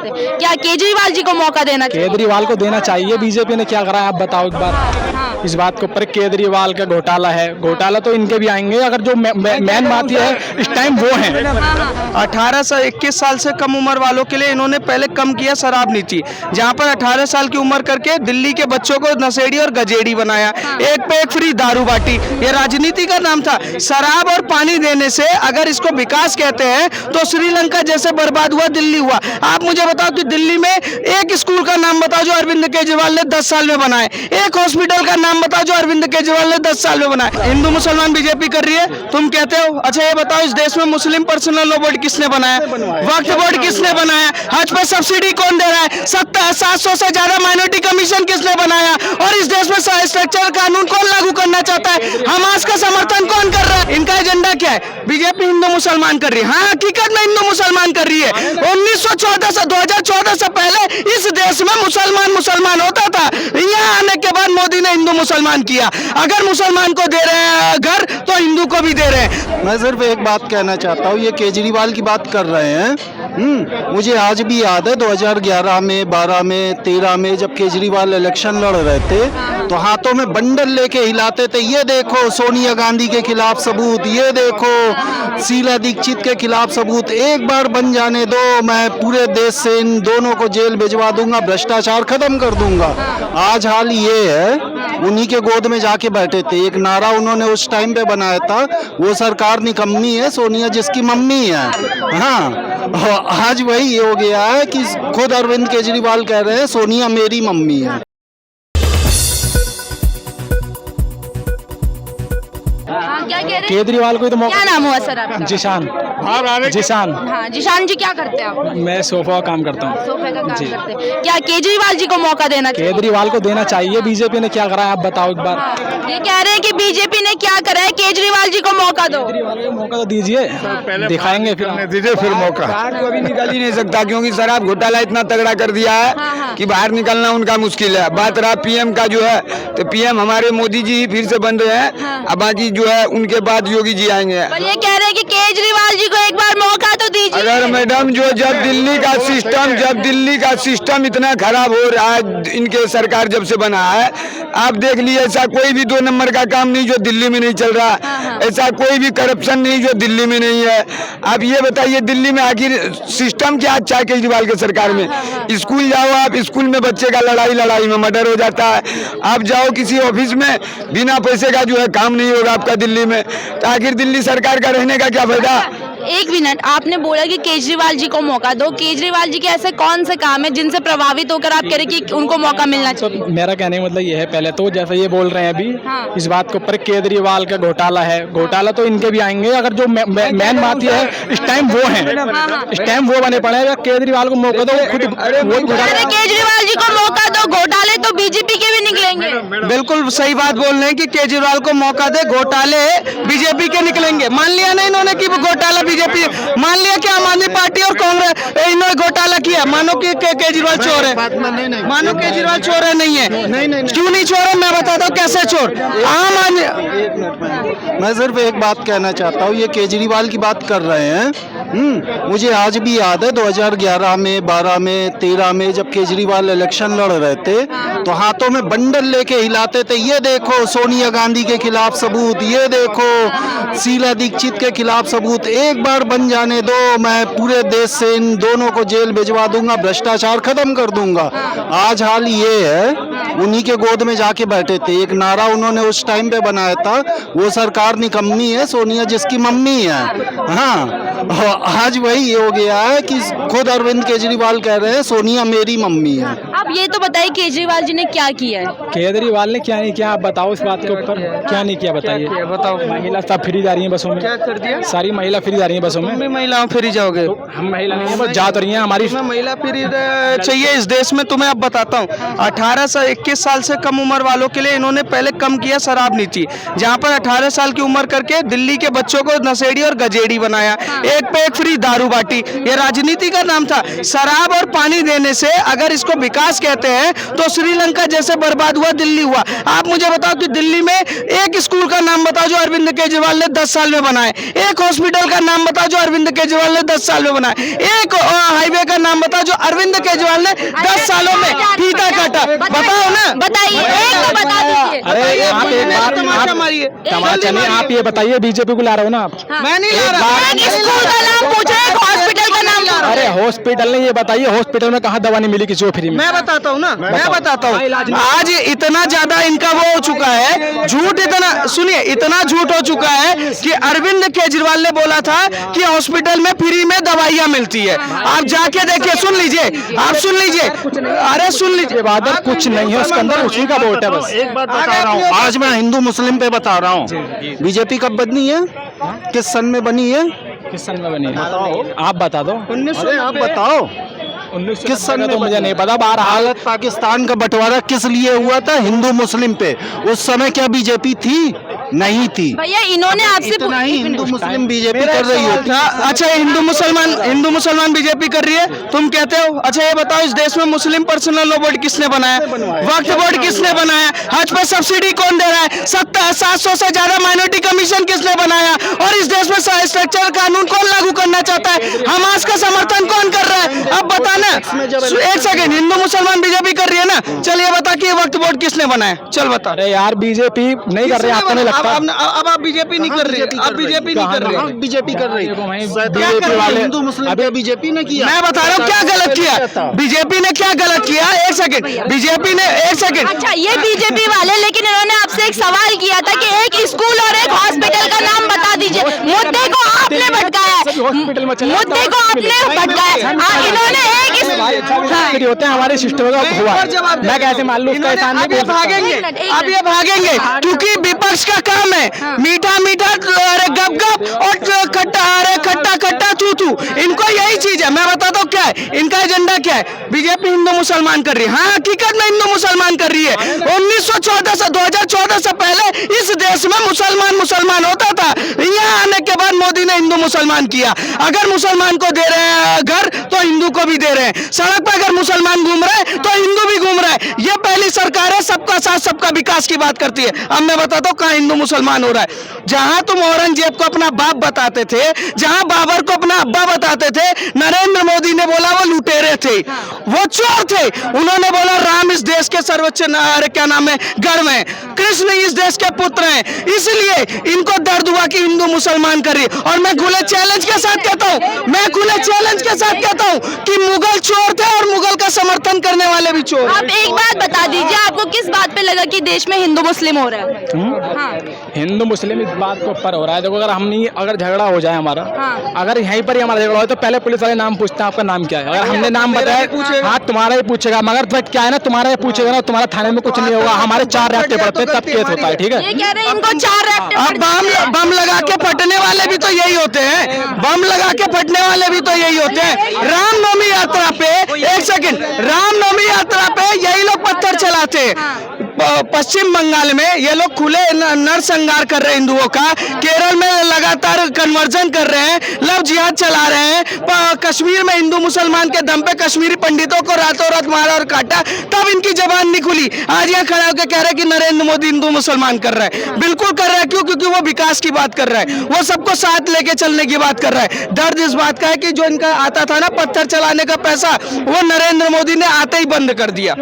करते हैं। क्या केजरीवाल जी को मौका देना चाहिए? केजरीवाल को देना चाहिए। बीजेपी ने क्या करा है आप बताओ एक बार इस बात के ऊपर। केजरीवाल का घोटाला है, घोटाला तो इनके भी आएंगे। अगर जो मेन बात यह है इस टाइम वो है 18 से 21 साल से कम उम्र वालों के लिए इन्होंने पहले कम किया शराब नीति, जहां पर 18 साल की उम्र करके दिल्ली के बच्चों को नशेड़ी और गजेड़ी बनाया, एक पे एक फ्री दारू बांटी। ये राजनीति का नाम था। शराब और पानी देने से अगर इसको विकास कहते हैं तो श्रीलंका जैसे बर्बाद हुआ दिल्ली हुआ। आप मुझे बताओ कि दिल्ली में एक स्कूल का नाम बताओ जो अरविंद केजरीवाल ने 10 साल में बनाए, एक हॉस्पिटल का नाम बताओ जो अरविंद केजरीवाल ने 10 साल में बनाए। हिंदू मुसलमान बीजेपी कर रही है, तुम कहते हो। अच्छा ये बताओ इस देश में मुस्लिम पर्सनल लॉ बोर्ड किसने बनाया, वक्फ बोर्ड किसने बनाया, हज पर सब्सिडी कौन दे रहा है, 700 से ज्यादा माइनॉरिटी कमीशन किसने बनाया, और इस देश में स्ट्रक्चरल कानून कौन लागू करना चाहता है, हमास का समर्थन कौन कर रहा है, इनका एजेंडा क्या है? बीजेपी हिंदू मुसलमान कर रही है। हाँ हकीकत में हिंदू मुसलमान कर रही है। 1914 से 2014 से पहले इस देश में मुसलमान होता था। यहाँ आने के बाद मोदी ने हिंदू मुसलमान किया। अगर मुसलमान को दे रहे हैं घर तो हिंदू को भी दे रहे हैं। मैं सिर्फ एक बात कहना चाहता हूँ, ये केजरीवाल की बात कर रहे हैं। मुझे आज भी याद है 2011 में, 12 में, 13 में जब केजरीवाल इलेक्शन लड़ रहे थे तो हाथों में बंडल लेके हिलाते थे, ये देखो सोनिया गांधी के खिलाफ सबूत, ये देखो शीला दीक्षित के खिलाफ सबूत, एक बार बन जाने दो, मैं पूरे देश से इन दोनों को जेल भिजवा दूंगा, भ्रष्टाचार खत्म कर दूंगा। आज हाल ये है, उन्हीं के गोद में जाके बैठे थे। एक नारा उन्होंने उस टाइम पे बनाया था, वो सरकार निकम्मी है, सोनिया जिसकी मम्मी है। हाँ, आज वही हो गया है कि खुद अरविंद केजरीवाल कह रहे हैं सोनिया मेरी मम्मी है। क्या कह रहे हैं? केजरीवाल को तो क्या नाम हुआ सर आपका? जिशान। जिशान। हाँ जिशान जी क्या करते हैं आप? मैं सोफा का काम करता हूँ। सोफे का काम करते हैं। क्या केजरीवाल जी को मौका देना चाहिए? केजरीवाल को देना चाहिए। बीजेपी ने क्या करा है आप बताओ एक बार ये कह रहे हैं कि बीजेपी ने क्या करा है, केजरीवाल जी को मौका दो। केजरीवाल को मौका तो दीजिए, दिखाएंगे फिर दीजिए फिर मौका। बाहर तो अभी निकल ही नहीं सकता क्योंकि शराब घोटाला इतना तगड़ा कर दिया है कि बाहर निकलना उनका मुश्किल है। बात रहा पीएम का जो है, तो पीएम हमारे मोदी जी ही फिर से बन रहे हैं। अब बाकी जो है उनके बाद योगी जी आएंगे। पर ये कह रहे हैं कि केजरीवाल जी को एक बार मौका तो दीजिए। अगर मैडम जो जब दिल्ली का सिस्टम इतना खराब हो रहा है, इनके सरकार जब से बना है, आप देख लीजिए ऐसा कोई भी 2 नंबर का काम नहीं जो दिल्ली में नहीं चल रहा, ऐसा कोई भी करप्शन नहीं जो दिल्ली में नहीं है। आप ये बताइए दिल्ली में आखिर सिस्टम क्या अच्छा है केजरीवाल के सरकार में? स्कूल जाओ आप, स्कूल में बच्चे का लड़ाई में मर्डर हो जाता है। आप जाओ किसी ऑफिस में, बिना पैसे का जो है काम नहीं होगा आपका दिल्ली में, तो आखिर दिल्ली सरकार का रहने का क्या फायदा? एक मिनट, आपने बोला कि केजरीवाल जी को मौका दो। केजरीवाल जी के ऐसे कौन से काम है जिनसे प्रभावित होकर आप कह रहे हैं कि उनको मौका मिलना चाहिए? मेरा कहने का मतलब ये है, पहले तो जैसे ये बोल रहे हैं अभी इस बात के ऊपर केजरीवाल का घोटाला है, घोटाला तो इनके भी आएंगे। अगर जो मेन बात ये है इस टाइम वो है, इस टाइम वो बने पड़े हैं। केजरीवाल को मौका दो, खुद केजरीवाल जी को मौका दो, घोटाले तो बीजेपी के भी निकलेंगे। बिल्कुल सही बात बोल रहे हैं कि केजरीवाल को मौका दे, घोटाले बीजेपी के निकलेंगे। मान लिया ना इन्होंने कि घोटाला बीजेपी, मान लिया कि आम आदमी पार्टी और कांग्रेस इन्होंने घोटाला किया, मानो कि केजरीवाल चोर है, मानो केजरीवाल चोर है, नहीं है, क्यों नहीं चोर है मैं बताता हूँ कैसे चोर। आम आदमी, मैं सिर्फ एक बात कहना चाहता हूँ, ये केजरीवाल की बात कर रहे हैं। मुझे आज भी याद है 2011 में, 12 में, 13 में जब केजरीवाल इलेक्शन लड़ रहे थे तो हाथों में बंडल लेके हिलाते थे, ये देखो सोनिया गांधी के खिलाफ सबूत, ये देखो शीला दीक्षित के खिलाफ सबूत, एक बार बन जाने दो, मैं पूरे देश से इन दोनों को जेल भिजवा दूंगा, भ्रष्टाचार खत्म कर दूंगा। आज हाल ये है, उन्हीं के गोद में जाके बैठे थे। एक नारा उन्होंने उस टाइम पे बनाया था, वो सरकार निकम्मी है, सोनिया जिसकी मम्मी है। हाँ, आज वही हो गया है कि खुद अरविंद केजरीवाल कह रहे हैं सोनिया मेरी मम्मी है। आप ये तो बताइए केजरीवाल जी ने क्या किया है? केजरीवाल ने क्या नहीं किया आप बताओ इस बात के ऊपर, क्या नहीं किया बताइए। बताओ। महिला सब फ्री जा रही है बसों में, क्या कर दिया? सारी महिला फ्री जा रही है बसों में। महिलाओं फ्री जाओगे? हम महिला नहीं है, बस जा तो रही है हमारी। महिला फ्री चाहिए इस देश में। तुम्हें अब बताता हूँ, 18 से 21 साल से कम उम्र वालों के लिए इन्होंने पहले कम किया शराब नीति, जहाँ पर 18 साल की उम्र करके दिल्ली के बच्चों को नशेड़ी और गजेड़ी बनाया, एक पे एक एक फ्री दारू बाटी, ये राजनीति का नाम था। शराब और पानी देने से अगर इसको विकास कहते हैं तो श्रीलंका जैसे बर्बाद हुआ, दिल्ली हुआ। आप मुझे बताओ कि दिल्ली में एक स्कूल का नाम बताओ जो अरविंद केजरीवाल ने 10 साल में बनाए, एक हॉस्पिटल का नाम बताओ जो अरविंद केजरीवाल ने 10 साल में बनाए, एक हाईवे का नाम बताओ जो अरविंद केजरीवाल ने 10 सालों में फीता काटा। बताओ ना, बताइए, एक तो बता दीजिए। अरे आप एक बार तमाचा मारिए, तमाचा नहीं, आप ये बताइए बीजेपी को ला रहे हो ना आप? मैं नहीं ला रहा। एक स्कूल का नाम पूछो, एक हॉस्पिटल का नाम पूछो। अरे हॉस्पिटल नहीं, ये बताइए हॉस्पिटल में कहाँ दवा नहीं मिली किसी को फ्री में? मैं बताता हूँ ना, मैं बताता हूँ। आज इतना ज्यादा इनका वो हो चुका है, झूठ इतना, सुनिए, इतना झूठ हो चुका है कि अरविंद केजरीवाल ने बोला था कि हॉस्पिटल में फ्री में दवाइयाँ मिलती है। आप जाके देखिए, सुन लीजिए, आप सुन लीजिए, अरे सुन लीजिए, इबादत कुछ नहीं है उसके अंदर, उसी का वोट है बस। एक बात बता रहा हूँ, आज मैं हिंदू मुस्लिम पे बता रहा हूँ। बीजेपी कब बनी है, किस सन में बनी है? किस सन में बनी है आप बता दो। अरे आप बताओ किस सन में? तो मुझे नहीं पता। बहरहाल भारत पाकिस्तान का बंटवारा किस लिए हुआ था? हिंदू मुस्लिम पे। उस समय क्या बीजेपी थी? नहीं थी। भैया इन्होंने आपसे इतना ही हिंदू मुस्लिम बीजेपी कर रही है। अच्छा, हिंदू मुसलमान बीजेपी कर रही है, तुम कहते हो। अच्छा ये बताओ, इस देश में मुस्लिम पर्सनल लॉ बोर्ड किसने बनाया? वक्फ बोर्ड किसने बनाया? हज पर सब्सिडी कौन दे रहा है? 700 से ज्यादा माइनॉरिटी कमीशन किसने बनाया? और इस देश में स्ट्रक्चरल कानून कौन लागू करना चाहता है? हमास का समर्थन कौन कर रहा है? अब बताना। एक सेकंड, हिंदू मुसलमान बीजेपी कर रही है ना, चलिए बता कि वक्फ बोर्ड किसने बनाया? चल बता। अरे यार बीजेपी नहीं कर रहे, आपको नहीं लगता? अब आप बीजेपी नहीं कर रही है, आप बीजेपी नहीं कर रही है। बीजेपी कर रही है। बीजेपी वाले हिंदू मुस्लिम क्या बीजेपी ने किया? मैं बता रहा हूँ क्या गलत किया बीजेपी ने, क्या गलत किया। एक सेकंड, बीजेपी ने, एक सेकंड। अच्छा ये बीजेपी वाले, लेकिन इन्होंने आपसे एक सवाल किया था कि एक स्कूल और एक हॉस्पिटल का नाम बता दीजिए। मुद्दे को आपने भटकाया है, हॉस्पिटल में मुद्दे को आपने भटकाया है। इन्होंने एक होते हैं हमारे सिस्टम का हुआ। मैं कैसे मान लूं उसका एहसान नहीं अब ये बोल सकता। भागेंगे, अब ये भागेंगे, क्योंकि विपक्ष का काम है मीठा मीठा, अरे गप गप, और खट्टा, अरे खट्टा खट्टा थू थू। इनको यही चीज है। मैं बताता हूँ क्या है इनका एजेंडा, क्या है। बीजेपी हिंदू मुसलमान कर रही है, हाँ हकीकत में हिंदू मुसलमान कर रही है। 1914 से 2014 से पहले इस देश में मुसलमान होता था। यहाँ आने के बाद मोदी ने हिंदू मुसलमान किया। अगर मुसलमान को दे रहे हैं घर तो हिंदू को भी दे रहे हैं। सड़क पर अगर मुसलमान घूम रहे हैं तो हिंदू भी घूम रहा है। ये पहली सरकार है सबका साथ सबका विकास की बात करती है। अब मैं बताता हूँ कहाँ हिंदू मुसलमान हो रहा है। जहां तुम औरंगजेब को अपना बाप बताते थे, जहां बाबर को अपना अब्बा बताते थे, नरेंद्र मोदी ने बोला वो लुटेरे थे, वो चोर थे। उन्होंने बोला राम इस देश के सर्वोच्च, अरे क्या नाम है, गर्व है, कृष्ण इस देश के पुत्र हैं। इसलिए इनको दर्द हुआ कि हिंदू मुसलमान कर रही है। और मैं खुले चैलेंज के साथ कहता हूँ, मैं खुले चैलेंज के साथ कहता हूँ कि मुगल चोर थे और मुगल का समर्थन करने वाले भी चोर। आप एक बात बता दीजिए, आपको किस बात पे लगा कि देश में हिंदू मुस्लिम हो रहा है? हाँ। हिंदू मुस्लिम इस बात के ऊपर हो रहा है। देखो अगर झगड़ा हो जाए हमारा, हाँ। अगर यहीं पर ही हमारा झगड़ा हो तो पहले पुलिस वाले नाम पूछते हैं आपका नाम क्या है। अगर हमने नाम बताया, हाँ तुम्हारा ही पूछेगा, मगर क्या है ना, तुम्हारा ही पूछेगा ना, तुम्हारा थाने में कुछ नहीं होगा। हमारे 4 रैप्टे पड़ते हैं तब केस होता है, ठीक है। ये कह रहे हैं इनको 4 रैप्टे अब बम लगा के फटने वाले भी तो यही होते हैं, बम लगा के फटने वाले भी तो यही होते हैं। रामनवमी यात्रा पे, एक सेकंड, रामनवमी यात्रा पे यही लोग पत्थर चलाते हैं। पश्चिम बंगाल में ये लोग खुले नरसंहार कर रहे हैं हिंदुओं का। केरल में लगातार कन्वर्जन कर रहे हैं, लव जिहाद चला रहे हैं। कश्मीर में हिंदू मुसलमान के दम पे कश्मीरी पंडितों को रातों रात मारा और काटा, तब इनकी जबान नहीं खुली। आज यहाँ खड़ा होकर कह रहे हैं कि नरेंद्र मोदी हिंदू मुसलमान कर रहा है। बिल्कुल कर रहा है, क्यों? क्योंकि वो विकास की बात कर रहा है, वो सबको साथ लेके चलने की बात कर रहा है। दर्द इस बात का है कि जो इनका आता था ना पत्थर चलाने का पैसा, वो नरेंद्र मोदी ने आते ही बंद कर दिया।